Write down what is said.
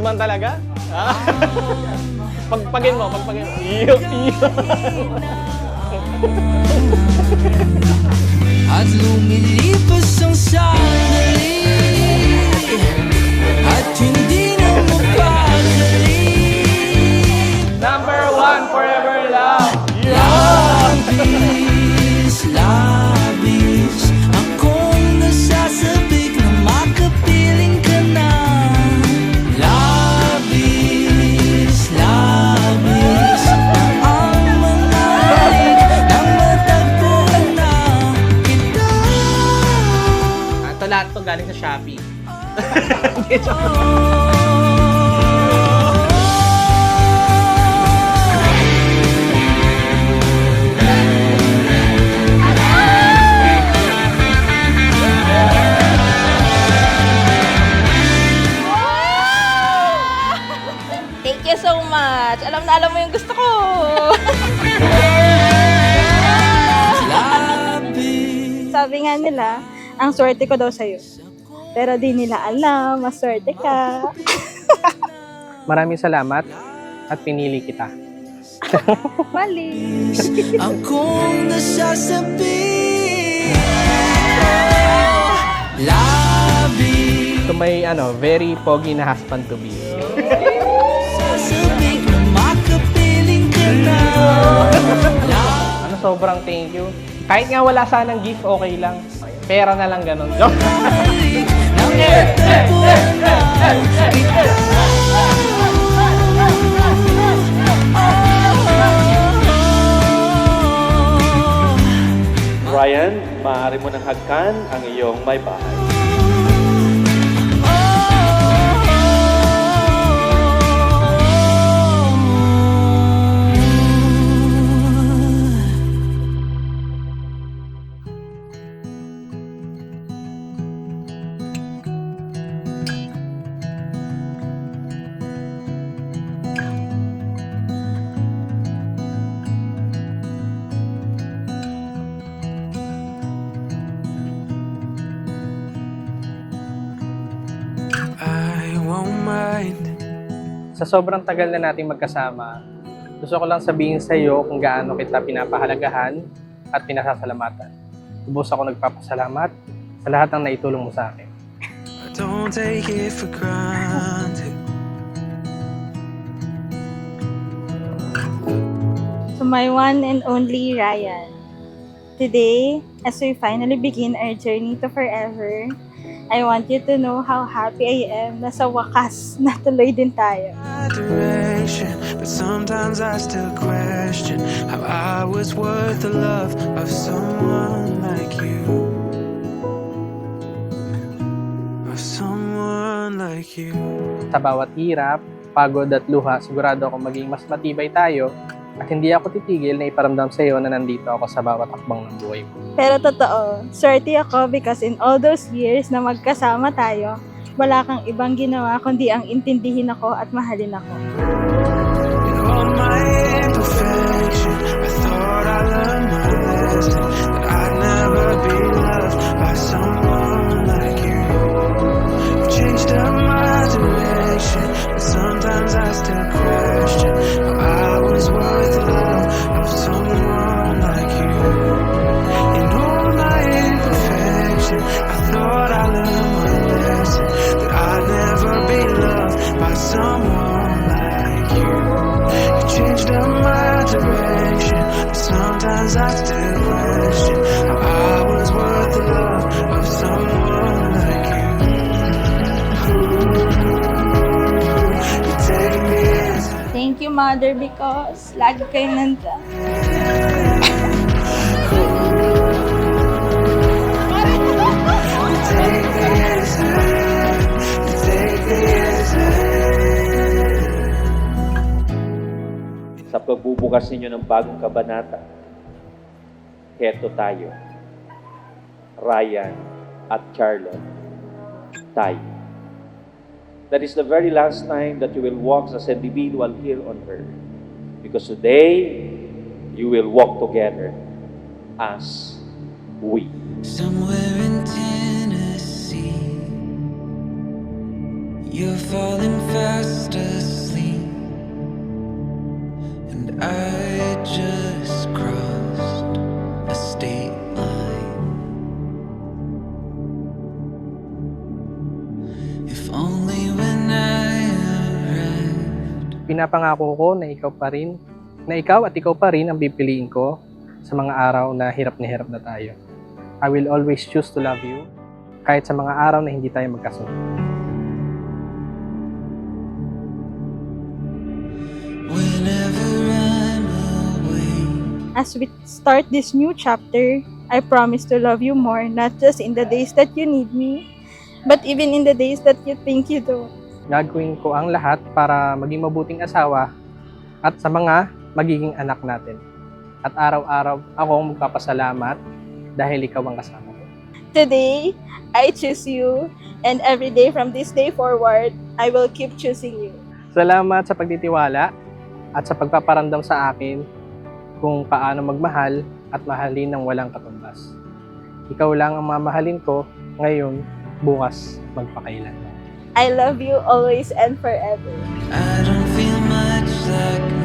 naman talaga. Pagpagin mo, pagpagin mo. Iyo, iyo. At lumilipas ang sandali at hindi na mapakali. Number 1, forever love. Labis, labis akong nasasabik na makapiling ka na. Labis, labis ang mga halik na matagpuan na kita. Ito lahat to galing sa Shopee. Thank you so much. Alam na alam mo yung gusto ko. Sabi nga nila, ang swerte ko daw sa'yo. Pero di nila alam, maswerte ka. Maraming salamat at pinili kita. Mali. Akong nasasabi labis So may very pogi na husband to be. sabik na makapiling ka na. Sobrang thank you. Kahit nga wala sanang gift, okay lang. Pera na lang ganun. Joke. Nang matagpuan na kita. Ryan, maaari mo nang hagkan ang iyong may bahay. I won't mind. Sa sobrang tagal na nating magkasama, gusto ko lang sabihin sa iyo kung gaano kita pinapahalagahan at pinasasalamatan. Lubos ako nagpapasalamat sa lahat ng naitulong mo sa akin. Don't take it for granted. To my one and only Ryan. Today, as we finally begin our journey to forever, I want you to know how happy I am na sa wakas natuloy din tayo. My direction, but sometimes I still question how I was worth the love of someone like you. Of someone like you. Sa bawat hirap, pagod at luha, sigurado ako maging mas matibay tayo at hindi ako titigil na iparamdam sa iyo na nandito ako sa bawat hakbang ng buhay mo. Pero totoo, swerte ako because in all those years na magkasama tayo, wala kang ibang ginawa kundi ang intindihin ako at mahalin ako. In all my imperfection, I thought I learned my lesson, that I'd never be loved by someone like you. You've changed up my direction, but sometimes I still question how I was worth the love of someone like you. In all my imperfection, I thought I learned my lesson, that I'd never be loved by someone like you. You changed up my direction, but sometimes I still question how I was worth the love of someone like you. You take me as Thank you, Mother, because lagi kayo nandyan. Sa pagbubukas ninyo ng bagong kabanata, heto tayo, Ryan at Charlotte, tayo. That is the very last time that you will walk as an individual here on earth. Because today, you will walk together as we. somewhere in Tennessee. You're falling fast Pinapangako ko na ikaw at ikaw pa rin ang pipiliin ko sa mga araw na hirap na tayo. I will always choose to love you kahit sa mga araw na hindi tayo magkasunod. Whenever I'm away. As we start this new chapter, I promise to love you more, not just in the days that you need me, but even in the days that you think you don't. Gagawin ko ang lahat para maging mabuting asawa at sa mga magiging anak natin. At araw-araw akong magpapasalamat dahil ikaw ang kasama ko. Today, I choose you, and every day from this day forward, I will keep choosing you. Salamat sa pagtitiwala at sa pagpaparamdam sa akin kung paano magmahal at mahalin ng walang katumbas. Ikaw lang ang mamahalin ko ngayon, bukas, magpakailanman. I love you always and forever. I don't feel much like